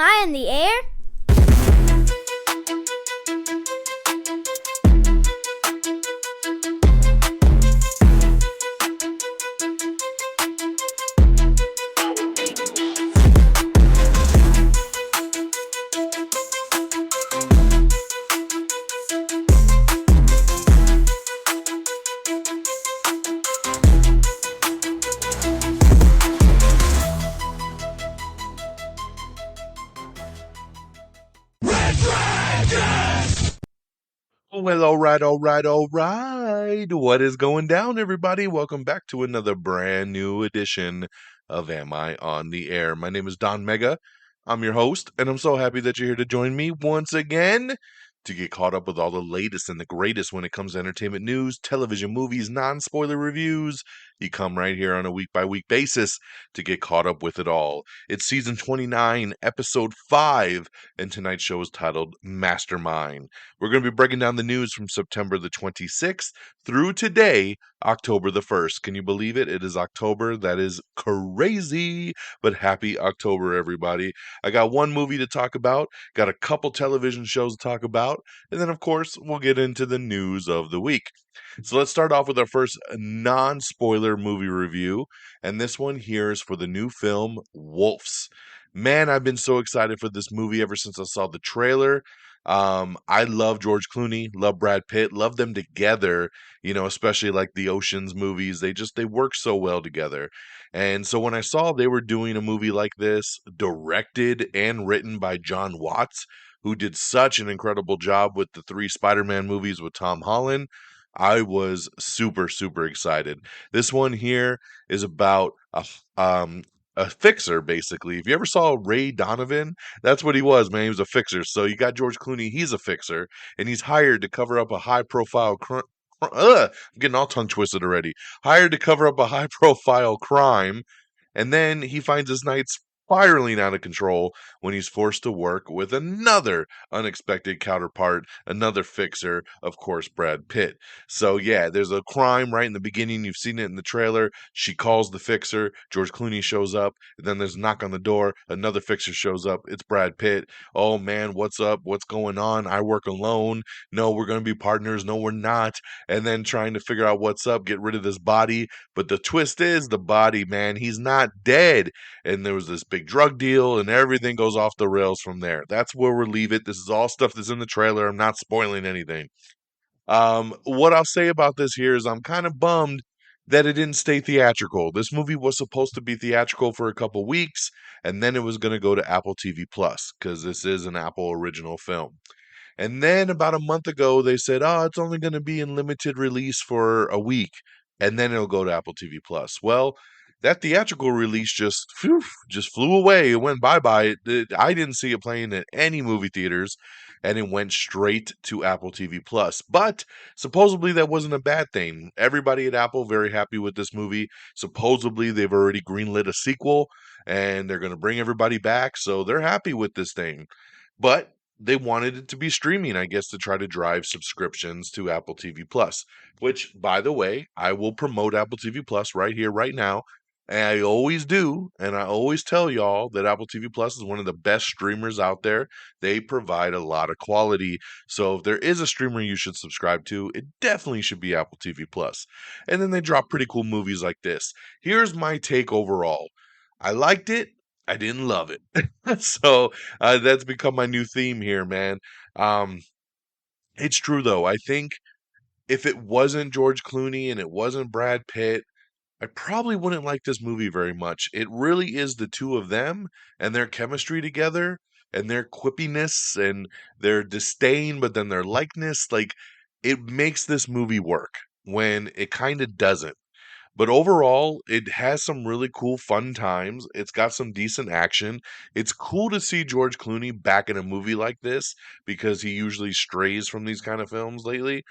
Am I in the air? Oh, well, all right. What is going down, everybody? Welcome back to another brand new edition of Am I on the Air? My name is DONMEGA. I'm your host, and I'm so happy that you're here to join me once again to get caught up with all the latest and the greatest when it comes to entertainment news, television, movies, non-spoiler reviews. You come right here on a week-by-week basis to get caught up with it all. It's season 29, episode 5, and tonight's show is titled Mastermind. We're going to be breaking down the news from September the 26th through today, October the 1st. Can you believe it? It is October. That is crazy, but happy October, everybody. I got one movie to talk about, got a couple television shows to talk about, and then, of course, we'll get into the news of the week. So let's start off with our first non-spoiler movie review, and this one here is for the new film, Wolves. Man, I've been so excited for this movie ever since I saw the trailer. I love George Clooney, love Brad Pitt, love them together, especially like the Oceans movies. They work so well together. And so when I saw they were doing a movie like this, directed and written by John Watts, who did such an incredible job with the 3 Spider-Man movies with Tom Holland, I was super, super excited. This one here is about a fixer, basically. If you ever saw Ray Donovan, that's what he was, man. He was a fixer. So you got George Clooney, he's a fixer, and he's hired to cover up a high-profile I'm getting all tongue twisted already. Hired to cover up a high-profile crime, and then he finds his night spiraling out of control when he's forced to work with another unexpected counterpart, another fixer, of course, Brad Pitt. So, yeah, there's a crime right in the beginning. You've seen it in the trailer. She calls the fixer. George Clooney shows up. And then there's a knock on the door. Another fixer shows up. It's Brad Pitt. Oh, man, what's up? What's going on? I work alone. No, we're going to be partners. No, we're not. And then trying to figure out what's up, get rid of this body. But the twist is the body, man, he's not dead. And there was this big drug deal, and everything goes off the rails from there. That's where we'll leave it. This is all stuff that's in the trailer. I'm not spoiling anything. What I'll say about this here is I'm kind of bummed that it didn't stay theatrical. This movie was supposed to be theatrical for a couple weeks, and then it was going to go to Apple TV Plus because this is an Apple original film. And then about a month ago, they said, oh, it's only going to be in limited release for a week, and then it'll go to Apple TV Plus. Well, that theatrical release just flew away. It went bye-bye. I didn't see it playing at any movie theaters, and it went straight to Apple TV Plus. But supposedly that wasn't a bad thing. Everybody at Apple very happy with this movie. Supposedly they've already greenlit a sequel, and they're going to bring everybody back, so they're happy with this thing. But they wanted it to be streaming, I guess, to try to drive subscriptions to Apple TV Plus, which, by the way, I will promote Apple TV Plus right here, right now. And I always do, and I always tell y'all that Apple TV Plus is one of the best streamers out there. They provide a lot of quality. So if there is a streamer you should subscribe to, it definitely should be Apple TV Plus. And then they drop pretty cool movies like this. Here's my take overall. I liked it. I didn't love it. So that's become my new theme here, man. Um, it's true though. I think if it wasn't George Clooney and it wasn't Brad Pitt, I probably wouldn't like this movie very much. It really is the two of them and their chemistry together and their quippiness and their disdain, but then their likeness. Like, it makes this movie work when it kind of doesn't. But overall, it has some really cool, fun times. It's got some decent action. It's cool to see George Clooney back in a movie like this because he usually strays from these kind of films lately.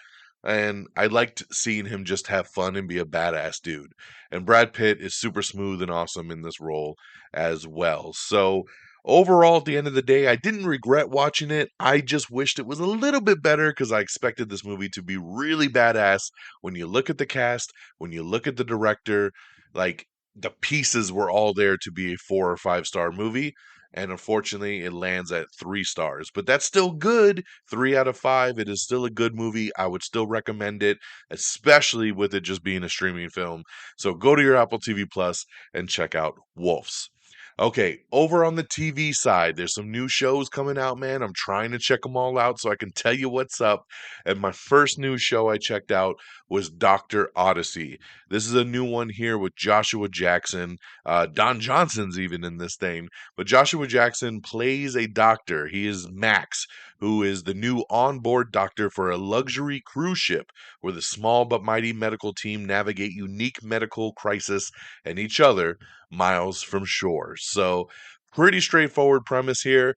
And I liked seeing him just have fun and be a badass dude. And Brad Pitt is super smooth and awesome in this role as well. So overall, at the end of the day, I didn't regret watching it. I just wished it was a little bit better because I expected this movie to be really badass. When you look at the cast, when you look at the director, like, the pieces were all there to be a 4 or 5 star movie. and unfortunately, it lands at 3 stars. But that's still good. 3 out of 5. It is still a good movie. I would still recommend it, especially with it just being a streaming film. So go to your Apple TV Plus and check out Wolves. Okay, over on the TV side, there's some new shows coming out, man. I'm trying to check them all out so I can tell you what's up. And my first new show I checked out was Doctor Odyssey. This is a new one here with Joshua Jackson. Don Johnson's even in this thing. But Joshua Jackson plays a doctor. He is Max, who is the new onboard doctor for a luxury cruise ship where the small but mighty medical team navigate unique medical crisis and each other miles from shore. So, pretty straightforward premise here.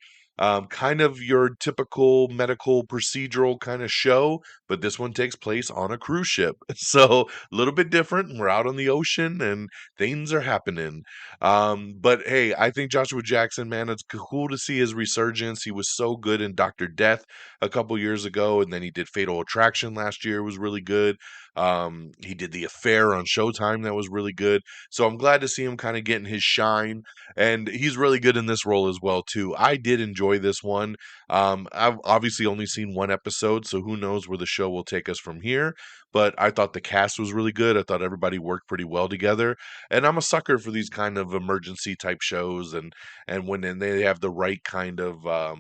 Kind of your typical medical procedural kind of show, but this one takes place on a cruise ship. So, a little bit different. We're out on the ocean and things are happening. But hey, I think Joshua Jackson, man, it's cool to see his resurgence. He was so good in Dr. Death a couple years ago, and then he did Fatal Attraction last year, was really good. He did The Affair on Showtime, that was really good. So I'm glad to see him kind of getting his shine, and he's really good in this role as well too. I did enjoy this one. I've obviously only seen one episode, so who knows where the show will take us from here. But I thought the cast was really good. I thought everybody worked pretty well together, and I'm a sucker for these kind of emergency type shows, and when they have the right kind of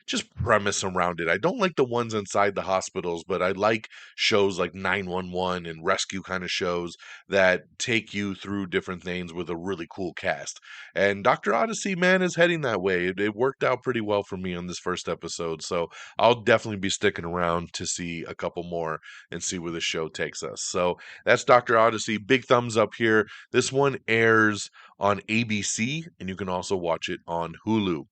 just premise around it. I don't like the ones inside the hospitals, but I like shows like 911 and rescue kind of shows that take you through different things with a really cool cast. And Doctor Odyssey, man, is heading that way. It worked out pretty well for me on this first episode, so I'll definitely be sticking around to see a couple more and see where the show takes us. So that's Doctor Odyssey. Big thumbs up here. This one airs on ABC, and you can also watch it on Hulu.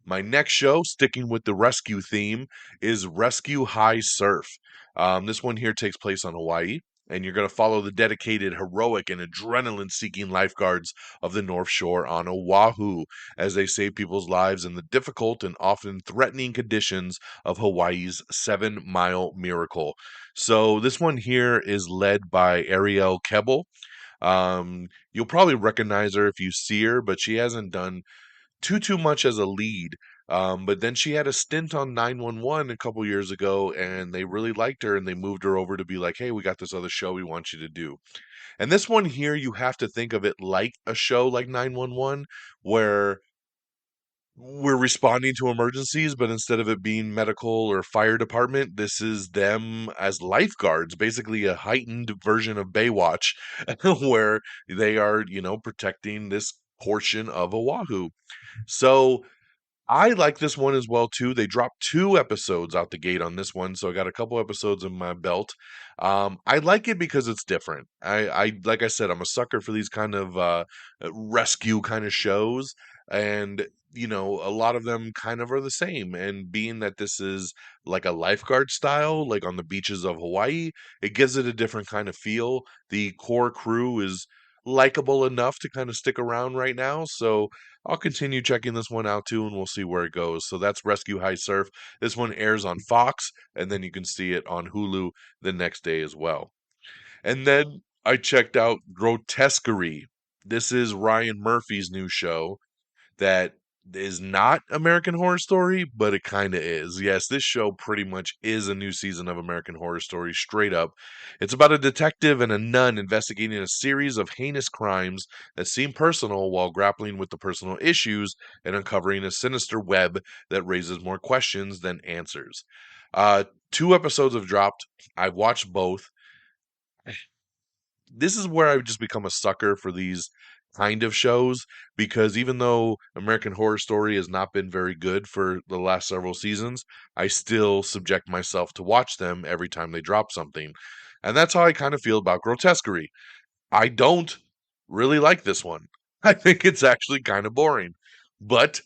My next show, sticking with the rescue theme, is Rescue High Surf. This one here takes place on Hawaii, and you're going to follow the dedicated, heroic, and adrenaline seeking lifeguards of the North Shore on Oahu as they save people's lives in the difficult and often threatening conditions of Hawaii's 7 Mile Miracle. So, this one here is led by Ariel Kebble. You'll probably recognize her if you see her, but she hasn't done too much as a lead. But then she had a stint on 911 a couple years ago, and they really liked her, and they moved her over to be like, "Hey, we got this other show we want you to do." And this one here, you have to think of it like a show like 911, where we're responding to emergencies, but instead of it being medical or fire department, this is them as lifeguards, basically a heightened version of Baywatch, where they are, protecting this portion of Oahu. So I like this one as well too. They dropped 2 episodes out the gate on this one, so I got a couple episodes in my belt. I like it because it's different. I like I said, I'm a sucker for these kind of rescue kind of shows, and a lot of them kind of are the same. And being that this is like a lifeguard style, like on the beaches of Hawaii, it gives it a different kind of feel. The core crew is likable enough to kind of stick around right now, so I'll continue checking this one out too, and we'll see where it goes. So that's Rescue High Surf. This one airs on Fox, and then you can see it on Hulu the next day as well. And then I checked out Grotesquerie. This is Ryan Murphy's new show that is not American Horror Story, but it kind of is. Yes, this show pretty much is a new season of American Horror Story, straight up. It's about a detective and a nun investigating a series of heinous crimes that seem personal while grappling with the personal issues and uncovering a sinister web that raises more questions than answers. 2 episodes have dropped. I've watched both. This is where I've just become a sucker for these kind of shows, because even though American Horror Story has not been very good for the last several seasons, I still subject myself to watch them every time they drop something. And that's how I kind of feel about Grotesquerie. I don't really like this one. I think it's actually kind of boring. But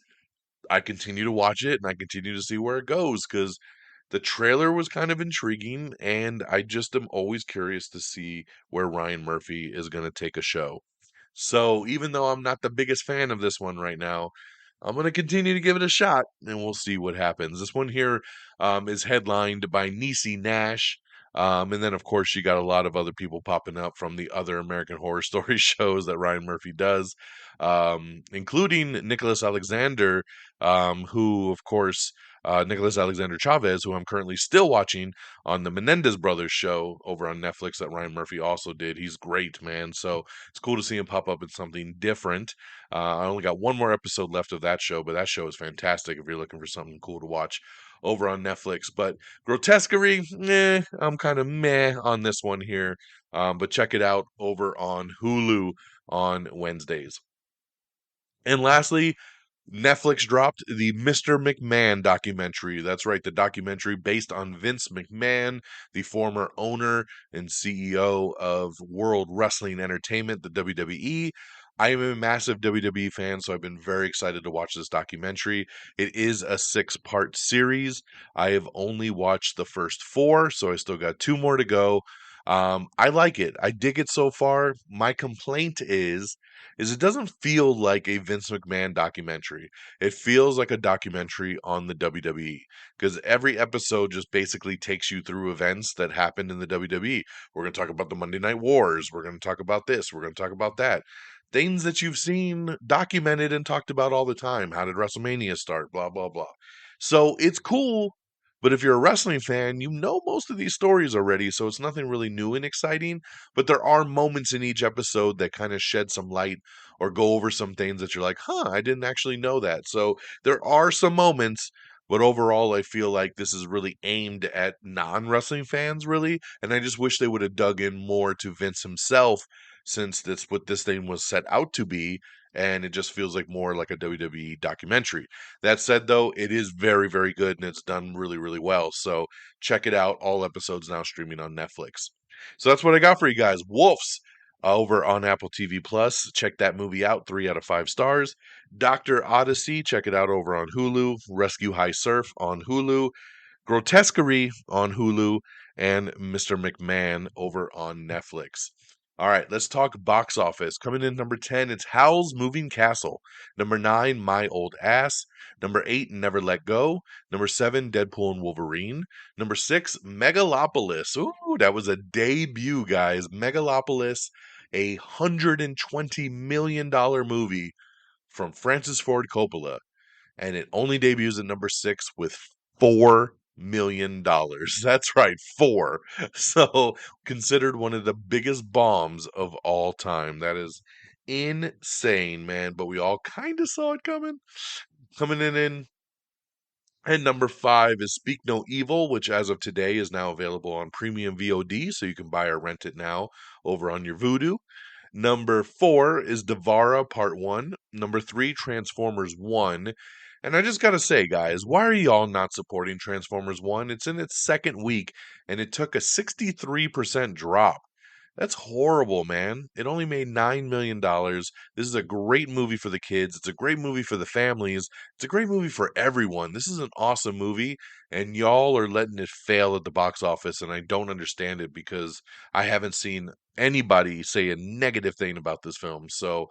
I continue to watch it and I continue to see where it goes, because the trailer was kind of intriguing, and I just am always curious to see where Ryan Murphy is going to take a show. So even though I'm not the biggest fan of this one right now, I'm going to continue to give it a shot, and we'll see what happens. This one here is headlined by Niecy Nash. And then, of course, you got a lot of other people popping up from the other American Horror Story shows that Ryan Murphy does, including Nicholas Alexander, who, of course, Nicholas Alexander Chavez, who I'm currently still watching on the Menendez Brothers show over on Netflix that Ryan Murphy also did. He's great, man. So it's cool to see him pop up in something different. I only got one more episode left of that show, but that show is fantastic if you're looking for something cool to watch over on Netflix. But Grotesquerie, I'm kind of meh on this one here. But check it out over on Hulu on Wednesdays. And lastly, Netflix dropped the Mr. McMahon documentary. That's right, the documentary based on Vince McMahon, the former owner and CEO of World Wrestling Entertainment, the WWE. I am a massive WWE fan, so I've been very excited to watch this documentary. It is a 6-part series. I have only watched the first 4, so I still got 2 more to go. I like it. I dig it so far. My complaint is it doesn't feel like a Vince McMahon documentary. It feels like a documentary on the WWE because every episode just basically takes you through events that happened in the WWE. We're going to talk about the Monday Night Wars. We're going to talk about this. We're going to talk about that. Things that you've seen documented and talked about all the time. How did WrestleMania start? Blah, blah, blah. So it's cool. But if you're a wrestling fan, you know most of these stories already, so it's nothing really new and exciting. But there are moments in each episode that kind of shed some light or go over some things that you're like, huh, I didn't actually know that. So there are some moments, but overall, I feel like this is really aimed at non wrestling fans, really. And I just wish they would have dug in more to Vince himself, since that's what this thing was set out to be. And it just feels like more like a WWE documentary. That said, though, it is very, very good and it's done really, really well. So check it out. All episodes now streaming on Netflix. So that's what I got for you guys. Wolves over on Apple TV Plus. Check that movie out. 3 out of 5 stars. Doctor Odyssey. Check it out over on Hulu. Rescue High Surf on Hulu. Grotesquerie on Hulu, and Mr. McMahon over on Netflix. All right, let's talk box office. Coming in number 10, it's Howl's Moving Castle. Number 9, My Old Ass. Number 8, Never Let Go. Number 7, Deadpool and Wolverine. Number 6, Megalopolis. Ooh, that was a debut, guys. Megalopolis, a $120 million movie from Francis Ford Coppola, and it only debuts at number 6 with $4 million. That's right, 4. So considered one of the biggest bombs of all time. That is insane, man. But we all kind of saw it coming. Coming in and number 5 is Speak No Evil, which as of today is now available on premium VOD, so you can buy or rent it now over on your Vudu. Number 4 is Devara Part 1. Number 3, Transformers 1. And I just gotta say, guys, why are y'all not supporting Transformers 1? It's in its second week, and it took a 63% drop. That's horrible, man. It only made $9 million. This is a great movie for the kids. It's a great movie for the families. It's a great movie for everyone. This is an awesome movie, and y'all are letting it fail at the box office, and I don't understand it because I haven't seen anybody say a negative thing about this film. So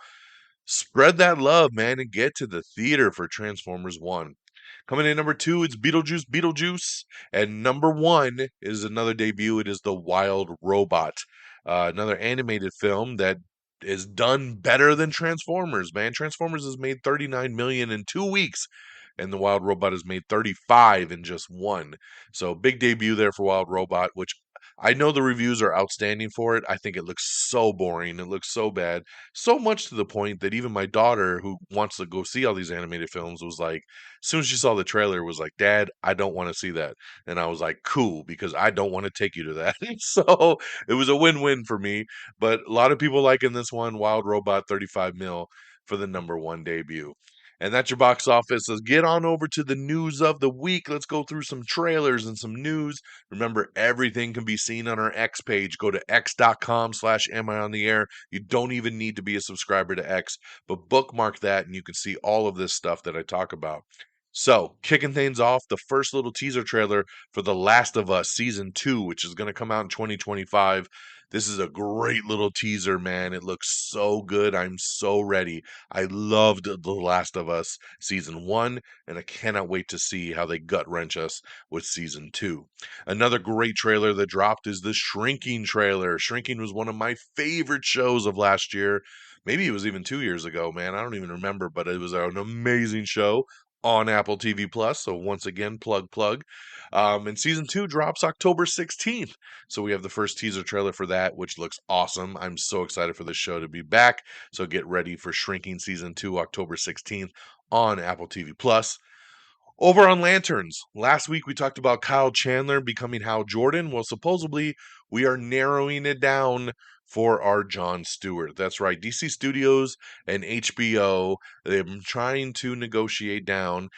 spread that love, man, and get to the theater for Transformers 1. Coming in number 2, it's Beetlejuice. And number 1 is another debut. It is The Wild Robot, another animated film that is done better than Transformers, man. Transformers has made 39 million in 2 weeks, and The Wild Robot has made 35 in just one. So big debut there for Wild Robot, which I know the reviews are outstanding for it. I think it looks so boring. It looks so bad. So much to the point that even my daughter, who wants to go see all these animated films, was like, as soon as she saw the trailer, was like, Dad, I don't want to see that. And I was like, cool, because I don't want to take you to that. So it was a win-win for me. But a lot of people liking this one, Wild Robot, 35 mil for the number 1 debut. And that's your box office. Let's get on over to the news of the week. Let's go through some trailers and some news. Remember, everything can be seen on our X page. Go to x.com/am I on the air. You don't even need to be a subscriber to X, but bookmark that and you can see all of this stuff that I talk about. So, kicking things off, the first little teaser trailer for The Last of Us Season 2, which is going to come out in 2025. This is a great little teaser, man. It looks so good. I'm so ready. I loved The Last of Us season 1, and I cannot wait to see how they gut wrench us with season 2. Another great trailer that dropped is the Shrinking trailer. Shrinking was one of my favorite shows of last year. Maybe it was even 2 years ago, man. I don't even remember, but it was an amazing show on Apple TV Plus. So once again, plug. And season 2 drops October 16th. So we have the first teaser trailer for that, which looks awesome. I'm so excited for this show to be back. So get ready for Shrinking season 2, October 16th on Apple TV Plus. Over on Lanterns, last week we talked about Kyle Chandler becoming Hal Jordan. Well, supposedly we are narrowing it down for our Jon Stewart. That's right, DC Studios and HBO, they've been trying to negotiate down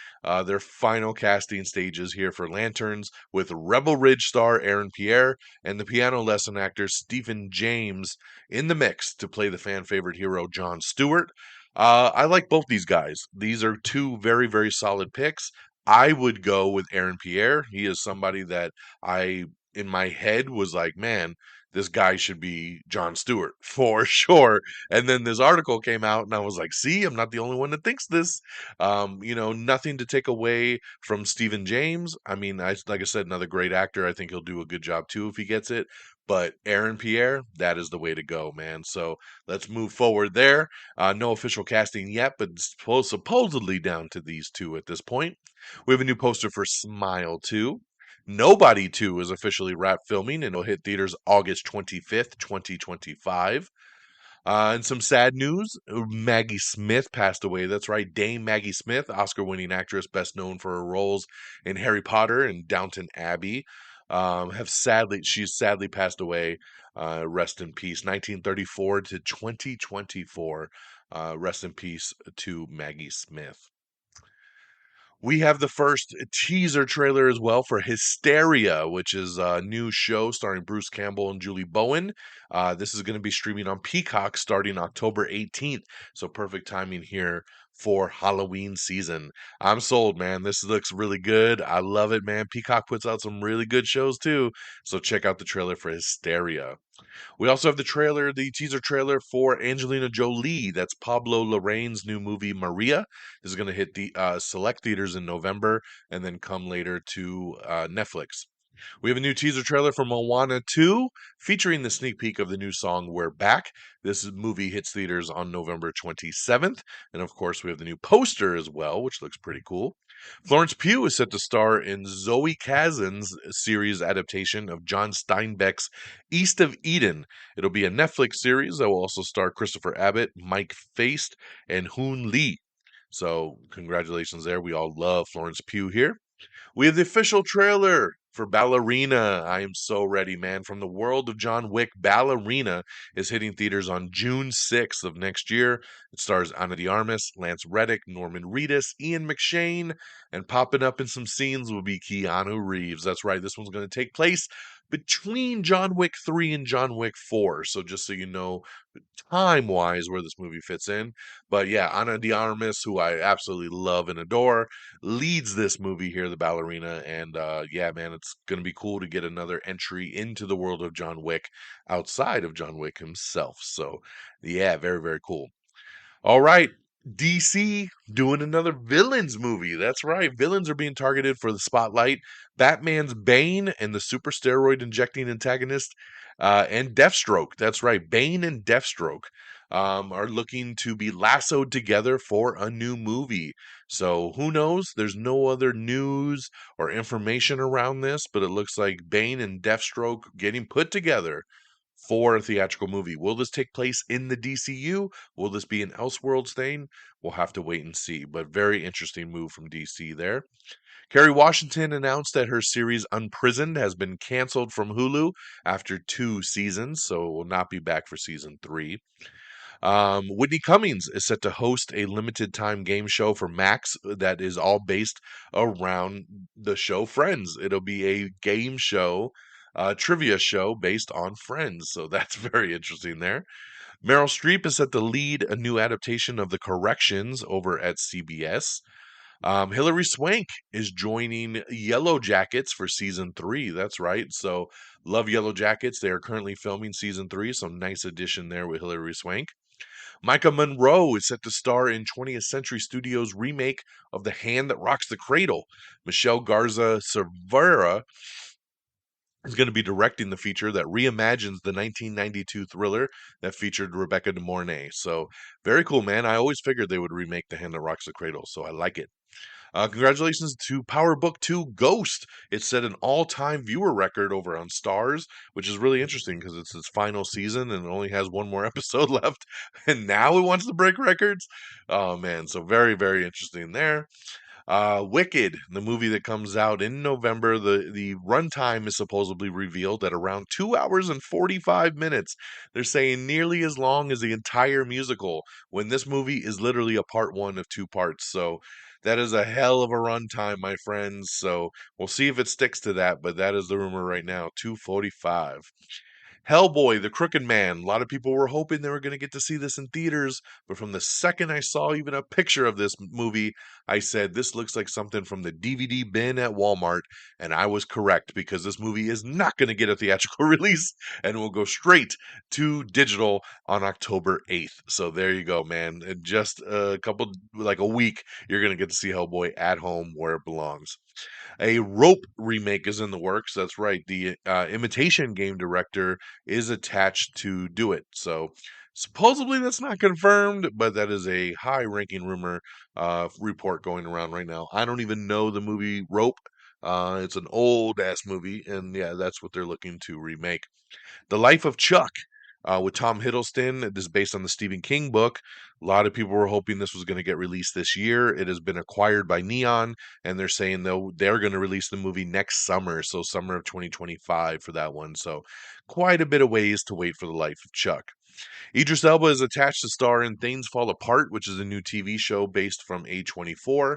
their final casting stages here for Lanterns with Rebel Ridge star Aaron Pierre and the piano lesson actor Stephen James in the mix to play the fan favorite hero Jon Stewart. I like both these guys. These are two very, very solid picks. I would go with Aaron Pierre. He is somebody that I, in my head, was like, man, this guy should be Jon Stewart for sure. And then this article came out, and I was like, see, I'm not the only one that thinks this. Nothing to take away from Stephen James. I mean, like I said, another great actor. I think he'll do a good job too if he gets it. But Aaron Pierre, that is the way to go, man. So let's move forward there. No official casting yet, but supposedly down to these two at this point. We have a new poster for Smile 2. Nobody 2 is officially wrapped filming and will hit theaters August 25th, 2025. And some sad news, Maggie Smith passed away. That's right, Dame Maggie Smith, Oscar-winning actress best known for her roles in Harry Potter and Downton Abbey, she's sadly passed away. Rest in peace. 1934 to 2024. Rest in peace to Maggie Smith. We have the first teaser trailer as well for Hysteria, which is a new show starring Bruce Campbell and Julie Bowen. This is going to be streaming on Peacock starting October 18th. So perfect timing here for Halloween season. I'm sold, man. This looks really good. I love it, man. Peacock puts out some really good shows too. So check out the trailer for Hysteria. We also have the teaser trailer for Angelina Jolie. That's Pablo Larraín's new movie Maria. This is going to hit the select theaters in November and then come later to Netflix. We have a new teaser trailer for Moana 2 featuring the sneak peek of the new song We're Back. This movie hits theaters on November 27th. And of course, we have the new poster as well, which looks pretty cool. Florence Pugh is set to star in Zoe Kazan's series adaptation of John Steinbeck's East of Eden. It'll be a Netflix series that will also star Christopher Abbott, Mike Faist, and Hoon Lee. So, congratulations there. We all love Florence Pugh here. We have the official trailer for Ballerina. I am so ready, man. From the world of John Wick, Ballerina is hitting theaters on June 6th of next year. It stars Ana de Armas, Lance Reddick, Norman Reedus, Ian McShane, and popping up in some scenes will be Keanu Reeves. That's right, this one's going to take place between John Wick 3 and John Wick 4. So just so you know, time-wise where this movie fits in. But yeah, Ana de Armas, who I absolutely love and adore, leads this movie here, The Ballerina. And yeah, man, it's going to be cool to get another entry into the world of John Wick outside of John Wick himself. So yeah, very, very cool. All right. DC doing another villains movie. That's right. Villains are being targeted for the spotlight. Batman's Bane and the super steroid injecting antagonist and Deathstroke. That's right. Bane and Deathstroke are looking to be lassoed together for a new movie. So who knows? There's no other news or information around this, but it looks like Bane and Deathstroke getting put together for a theatrical movie. Will this take place in the DCU? Will this be an Elseworlds thing? We'll have to wait and see. But very interesting move from DC there. Kerry Washington announced that her series Unprisoned has been canceled from Hulu after 2 seasons, so it will not be back for season 3. Whitney Cummings is set to host a limited time game show for Max that is all based around the show Friends. It'll be a game show, trivia show based on Friends. So that's very interesting there. Meryl Streep is set to lead a new adaptation of The Corrections over at CBS. Hilary Swank is joining Yellow Jackets for season 3. That's right. So, love Yellow Jackets. They are currently filming season 3. So, nice addition there with Hilary Swank. Micah Monroe is set to star in 20th Century Studios' remake of The Hand That Rocks the Cradle. Michelle Garza Cervera is going to be directing the feature that reimagines the 1992 thriller that featured Rebecca De Mornay. So, very cool, man. I always figured they would remake The Hand That Rocks the Cradle, so I like it. Congratulations to Power Book 2 Ghost. It set an all time viewer record over on Stars, which is really interesting because it's its final season and it only has one more episode left. And now it wants to break records. Oh, man. So, very, very interesting there. Wicked, the movie that comes out in November, the runtime is supposedly revealed at around 2 hours and 45 minutes. They're saying nearly as long as the entire musical, when this movie is literally a part one of 2 parts. So that is a hell of a runtime, my friends. So we'll see if it sticks to that, but that is the rumor right now, 245. Hellboy, the Crooked Man. A lot of people were hoping they were going to get to see this in theaters, but from the second I saw even a picture of this movie, I said, this looks like something from the DVD bin at Walmart, and I was correct because this movie is not going to get a theatrical release and will go straight to digital on October 8th. So there you go, man. In just a couple, like a week, you're going to get to see Hellboy at home where it belongs. A Rope remake is in the works. That's right. The Imitation Game director is attached to do it. So supposedly that's not confirmed, but that is a high-ranking rumor report going around right now. I don't even know the movie Rope. It's an old ass movie, and yeah, that's what they're looking to remake. The Life of Chuck with Tom Hiddleston. It is based on the Stephen King book. A lot of people were hoping this was going to get released this year. It has been acquired by Neon, and they're saying they're going to release the movie next summer, so summer of 2025 for that one. So quite a bit of ways to wait for The Life of Chuck. Idris Elba is attached to star in Things Fall Apart, which is a new TV show based from A24.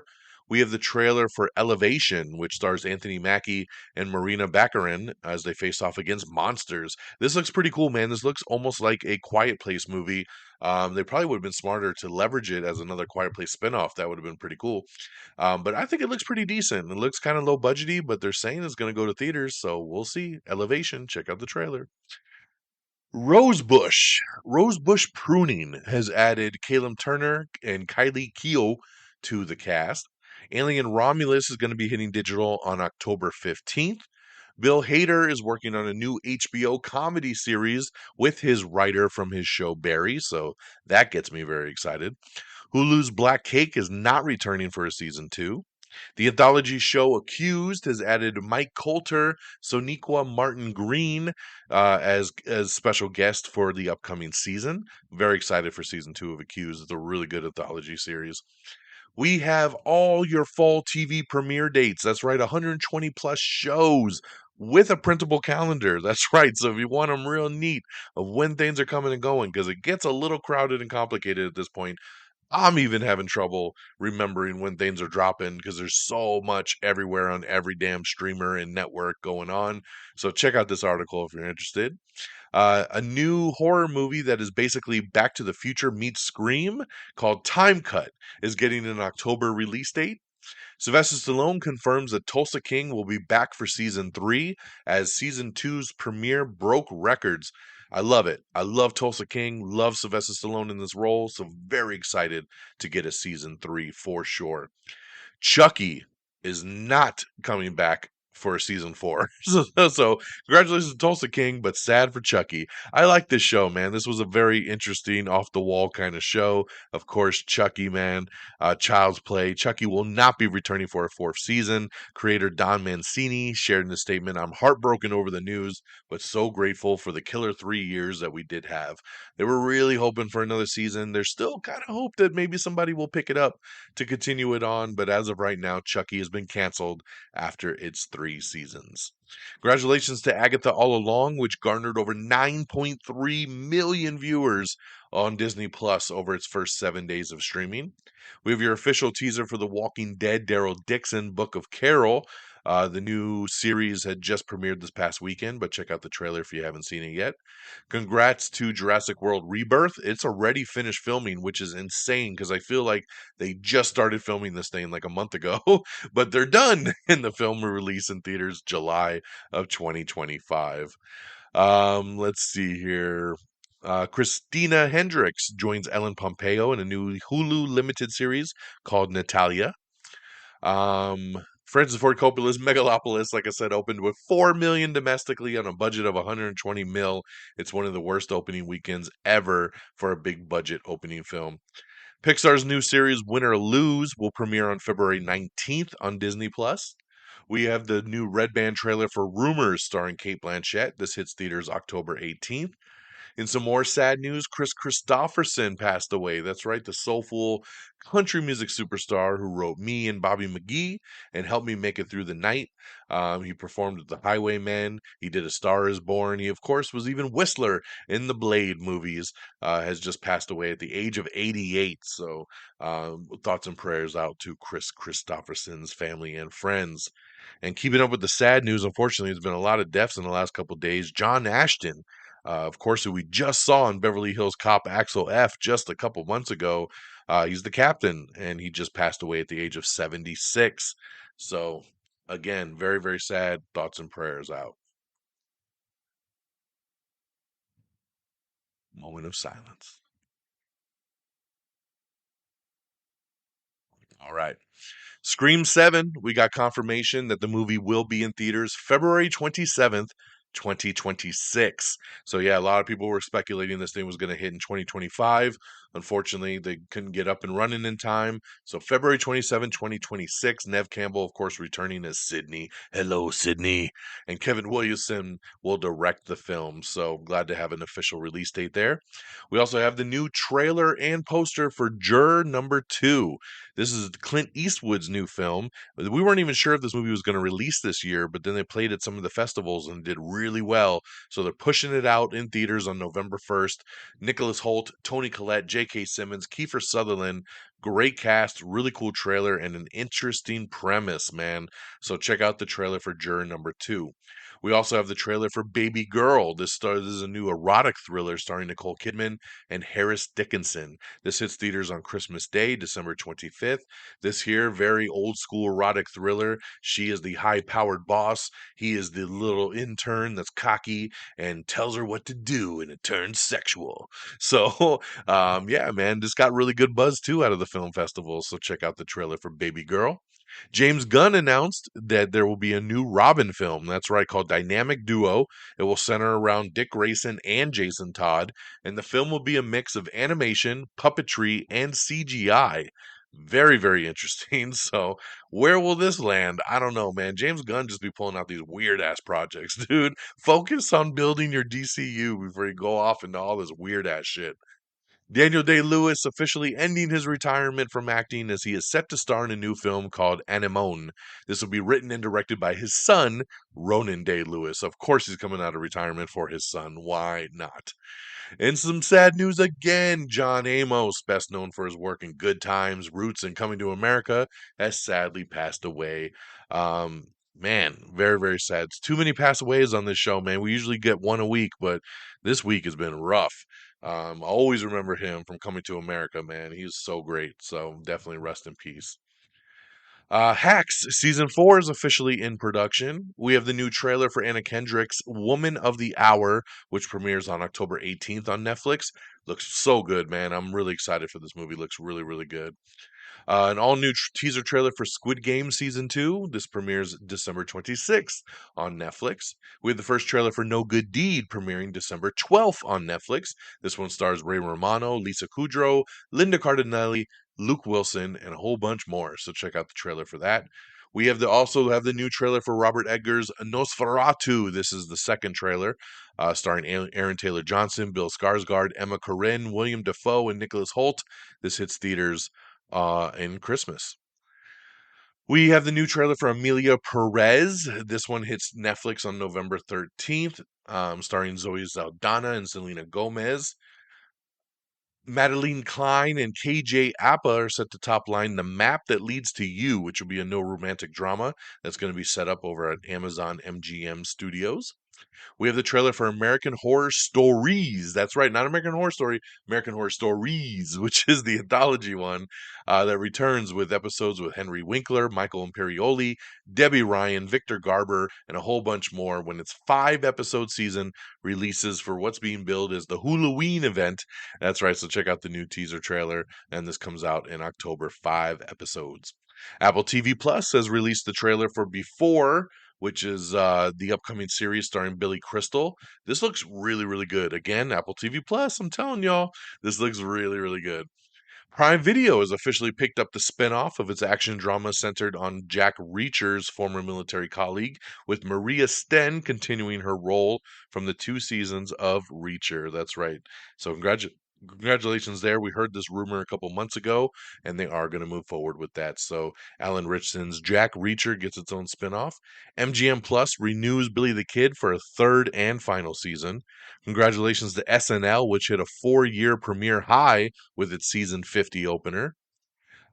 We have the trailer for Elevation, which stars Anthony Mackie and Marina Baccarin as they face off against monsters. This looks pretty cool, man. This looks almost like a Quiet Place movie. They probably would have been smarter to leverage it as another Quiet Place spinoff. That would have been pretty cool. But I think it looks pretty decent. It looks kind of low budgety, but they're saying it's going to go to theaters, so we'll see. Elevation, check out the trailer. Rosebush Pruning has added Caleb Turner and Kylie Keough to the cast. Alien Romulus is going to be hitting digital on October 15th. Bill Hader is working on a new HBO comedy series with his writer from his show Barry, so that gets me very excited. Hulu's Black Cake is not returning for a season 2. The anthology show Accused has added Mike Coulter, Soniqua Martin Green as special guest for the upcoming season. Very excited for season 2 of Accused. It's a really good anthology series. We have all your fall TV premiere dates. That's right, 120 plus shows with a printable calendar. That's right. So if you want them real neat of when things are coming and going, because it gets a little crowded and complicated at this point, I'm even having trouble remembering when things are dropping because there's so much everywhere on every damn streamer and network going on. So check out this article if you're interested. A new horror movie that is basically Back to the Future meets Scream called Time Cut is getting an October release date. Sylvester Stallone confirms that Tulsa King will be back for season 3 as season two's premiere broke records. I love it. I love Tulsa King, love Sylvester Stallone in this role, so very excited to get a season 3 for sure. Chucky is not coming back for season 4. So congratulations to Tulsa King, but sad for Chucky. I like this show, man. This was a very interesting, off the wall kind of show. Of course, Chucky, man, Child's Play. Chucky will not be returning for a 4th season. Creator Don Mancini shared in a statement, "I'm heartbroken over the news, but so grateful for the killer 3 years that we did have." They were really hoping for another season. There's still kind of hope that maybe somebody will pick it up to continue it on, but as of right now, Chucky has been canceled after its 3 seasons. Congratulations to Agatha All Along, which garnered over 9.3 million viewers on Disney Plus over its first 7 days of streaming. We have your official teaser for The Walking Dead Daryl Dixon Book of Carol. The new series had just premiered this past weekend, but check out the trailer if you haven't seen it yet. Congrats to Jurassic World Rebirth. It's already finished filming, which is insane because I feel like they just started filming this thing like a month ago, but they're done. And the film will release in theaters July of 2025. Let's see here. Christina Hendricks joins Ellen Pompeo in a new Hulu limited series called Natalia. Francis Ford Coppola's Megalopolis, like I said, opened with 4 million domestically on a budget of 120 mil. It's one of the worst opening weekends ever for a big budget opening film. Pixar's new series Win or Lose will premiere on February 19th on Disney Plus. We have the new Red Band trailer for Rumors starring Kate Blanchett. This hits theaters October 18th. In some more sad news, Chris Christopherson passed away. That's right, the soulful country music superstar who wrote Me and Bobby McGee and helped me make it through the night. He performed with the Highwaymen. He did A Star Is Born. He, of course, was even Whistler in the Blade movies. Has just passed away at the age of 88. So, thoughts and prayers out to Chris Christopherson's family and friends. And keeping up with the sad news, unfortunately, there's been a lot of deaths in the last couple of days. John Ashton, of course, who we just saw in Beverly Hills Cop Axel F just a couple months ago. He's the captain, and he just passed away at the age of 76. So, again, very, very sad. Thoughts and prayers out. Moment of silence. All right. Scream 7, we got confirmation that the movie will be in theaters February 27th, 2026. So, yeah, a lot of people were speculating this thing was going to hit in 2025. Unfortunately, they couldn't get up and running in time. So, February 27th, 2026. Nev Campbell, of course, returning as Sydney. Hello, Sydney. And Kevin Williamson will direct the film. So, glad to have an official release date there. We also have the new trailer and poster for Juror number 2. This is Clint Eastwood's new film. We weren't even sure if this movie was going to release this year, but then they played at some of the festivals and did really well. So they're pushing it out in theaters on November 1st. Nicholas Hoult, Toni Collette, J.K. Simmons, Kiefer Sutherland. Great cast, really cool trailer, and an interesting premise, man. So check out the trailer for Juror number 2. We also have the trailer for Baby Girl. This is a new erotic thriller starring Nicole Kidman and Harris Dickinson. This hits theaters on Christmas Day, December 25th. This here, very old school erotic thriller. She is the high powered boss. He is the little intern that's cocky and tells her what to do, and it turns sexual. So, yeah, man, this got really good buzz too out of the film festival. So, check out the trailer for Baby Girl. James Gunn announced that there will be a new Robin film. That's right, called Dynamic Duo. It will center around Dick Grayson and Jason Todd, and the film will be a mix of animation, puppetry, and CGI. Very, very interesting. So, where will this land? I don't know, man. James Gunn just be pulling out these weird ass projects, dude. Focus on building your DCU before you go off into all this weird ass shit. Daniel Day-Lewis officially ending his retirement from acting as he is set to star in a new film called Anemone. This will be written and directed by his son, Ronan Day-Lewis. Of course he's coming out of retirement for his son. Why not? And some sad news again. John Amos, best known for his work in Good Times, Roots, and Coming to America, has sadly passed away. Man, very, very sad. It's too many passaways on this show, man. We usually get one a week, but this week has been rough. I always remember him from Coming to America, man. He's so great. So definitely rest in peace. Hacks season 4 is officially in production. We have the new trailer for Anna Kendrick's Woman of the Hour, which premieres on October 18th on Netflix. Looks so good, man. I'm really excited for this movie. Looks really, really good. An all new teaser trailer for Squid Game Season 2. This premieres December 26th on Netflix. We have the first trailer for No Good Deed premiering December 12th on Netflix. This one stars Ray Romano, Lisa Kudrow, Linda Cardinelli, Luke Wilson, and a whole bunch more. So check out the trailer for that. We have also have the new trailer for Robert Eggers' Nosferatu. This is the second trailer, starring Aaron Taylor Johnson, Bill Skarsgård, Emma Corrin, William Dafoe, and Nicholas Hoult. This hits theaters in Christmas. We have the new trailer for Amelia Perez. This one hits Netflix on November 13th, starring Zoe Saldana and Selena Gomez. Madeline Klein and KJ Appa are set to top line The Map That Leads to You, which will be a no romantic drama that's going to be set up over at Amazon MGM Studios. We have the trailer for American Horror Stories. That's right, not American Horror Story, American Horror Stories, which is the anthology one that returns with episodes with Henry Winkler, Michael Imperioli, Debbie Ryan, Victor Garber, and a whole bunch more. When its 5 episode season releases for what's being billed as the Halloween event. That's right, so check out the new teaser trailer, and this comes out in October. 5 episodes. Apple TV Plus has released the trailer for Before, which is the upcoming series starring Billy Crystal. This looks really, really good. Again, Apple TV Plus, I'm telling y'all, this looks really, really good. Prime Video has officially picked up the spin-off of its action drama centered on Jack Reacher's former military colleague, with Maria Sten continuing her role from the 2 seasons of Reacher. That's right. So congratulations there. We heard this rumor a couple months ago, and they are going to move forward with that. So Alan Richson's Jack Reacher gets its own spin-off. MGM Plus renews Billy the Kid for a third and final season. Congratulations to SNL, which hit a 4-year premiere high with its season 50 opener.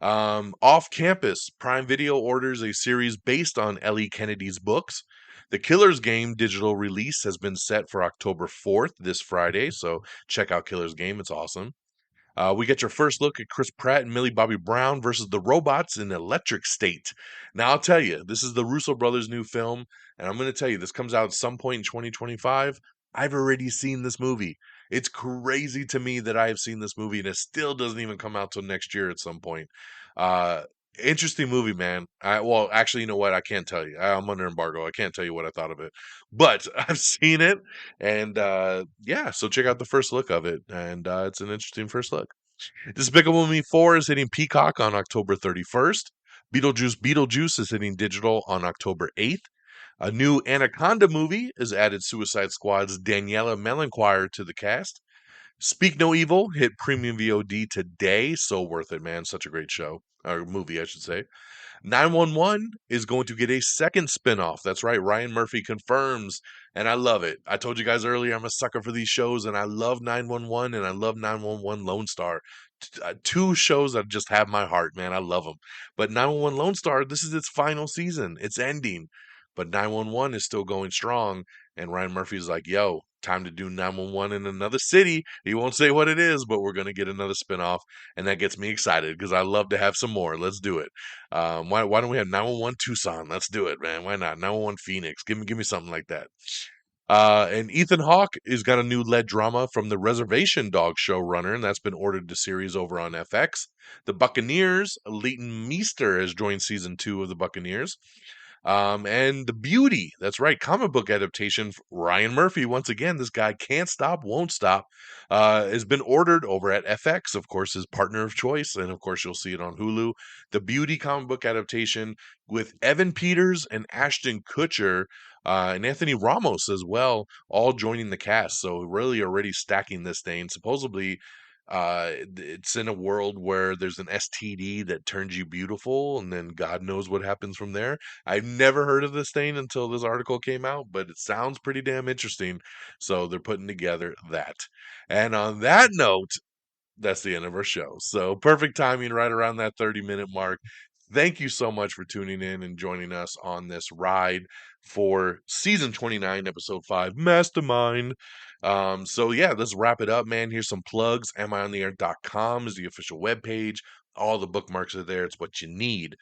Off campus, Prime Video orders a series based on Ellie Kennedy's books. The Killer's Game digital release has been set for October 4th, this Friday, so check out Killer's Game. It's awesome. We get your first look at Chris Pratt and Millie Bobby Brown versus the robots in Electric State. Now, I'll tell you, this is the Russo brothers' new film, and I'm going to tell you, this comes out at some point in 2025. I've already seen this movie. It's crazy to me that I have seen this movie, and it still doesn't even come out till next year at some point. Uh, Interesting movie, man. Well, actually, you know what? I can't tell you. I'm under embargo. I can't tell you what I thought of it, but I've seen it, and yeah. So check out the first look of it, and it's an interesting first look. Despicable Me 4 is hitting Peacock on October 31st. Beetlejuice is hitting digital on October 8th. A new Anaconda movie has added Suicide Squad's Daniela Melanchoire to the cast. Speak No Evil hit premium VOD today. So worth it, man. Such a great show. Or movie, I should say. 911 is going to get a second spinoff. That's right. Ryan Murphy confirms, and I love it. I told you guys earlier I'm a sucker for these shows, and I love 911 and I love 911 Lone Star. 2 shows that just have my heart, man. I love them. But 911 Lone Star, this is its final season. It's ending. But 911 is still going strong, and Ryan Murphy's like, yo, time to do 911 in another city. He won't say what it is, but we're going to get another spinoff, and that gets me excited because I love to have some more. Let's do it. Why don't we have 911 Tucson? Let's do it, man. Why not 911 Phoenix? Give me something like that. And Ethan Hawke has got a new lead drama from the Reservation Dog showrunner, and that's been ordered to series over on FX. The Buccaneers, Leighton Meester has joined season 2 of The Buccaneers. And The Beauty, that's right, comic book adaptation. Ryan Murphy, once again, this guy can't stop, won't stop, has been ordered over at FX, of course, his partner of choice, and of course, you'll see it on Hulu. The Beauty comic book adaptation with Evan Peters and Ashton Kutcher. And Anthony Ramos as well, all joining the cast. So really already stacking this thing. Supposedly, it's in a world where there's an STD that turns you beautiful, and then God knows what happens from there. I've never heard of this thing until this article came out, but it sounds pretty damn interesting. So they're putting together that. And on that note, that's the end of our show. So perfect timing right around that 30-minute mark. Thank you so much for tuning in and joining us on this ride for season 29, episode 5, Mastermind. So yeah, let's wrap it up, man. Here's some plugs. amiontheair.com is the official webpage. All the bookmarks are there. It's what you need.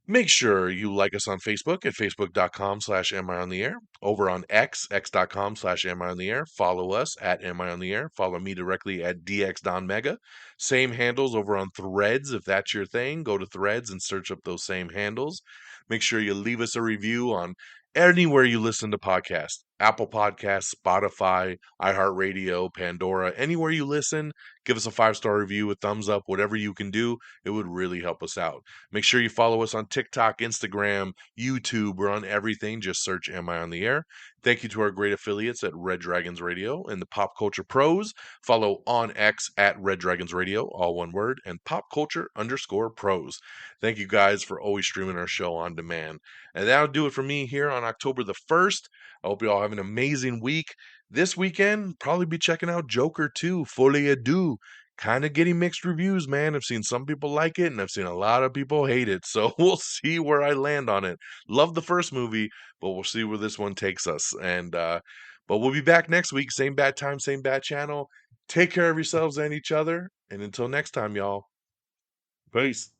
Make sure you like us on Facebook at facebook.com/Am I on the Air. Over on x.com/Am I on the Air. Follow us at Am I on the Air. Follow me directly at DXDonMega. Same handles over on Threads. If that's your thing, go to Threads and search up those same handles. Make sure you leave us a review on anywhere you listen to podcasts. Apple Podcasts, Spotify, iHeartRadio, Pandora, anywhere you listen, give us a 5-star review, a thumbs up, whatever you can do. It would really help us out. Make sure you follow us on TikTok, Instagram, YouTube. We're on everything. Just search Am I on the Air? Thank you to our great affiliates at Red Dragons Radio and the Pop Culture Pros. Follow on X at Red Dragons Radio, all one word, and Pop Culture_Pros. Thank you guys for always streaming our show on demand. And that'll do it for me here on October the 1st. I hope you all have an amazing week. This weekend, probably be checking out Joker 2, Folie à Deux. kind of getting mixed reviews, man. I've seen some people like it, and I've seen a lot of people hate it. So we'll see where I land on it. Love the first movie, but we'll see where this one takes us. And but we'll be back next week, same bad time, same bad channel. Take care of yourselves and each other. And until next time, y'all. Peace.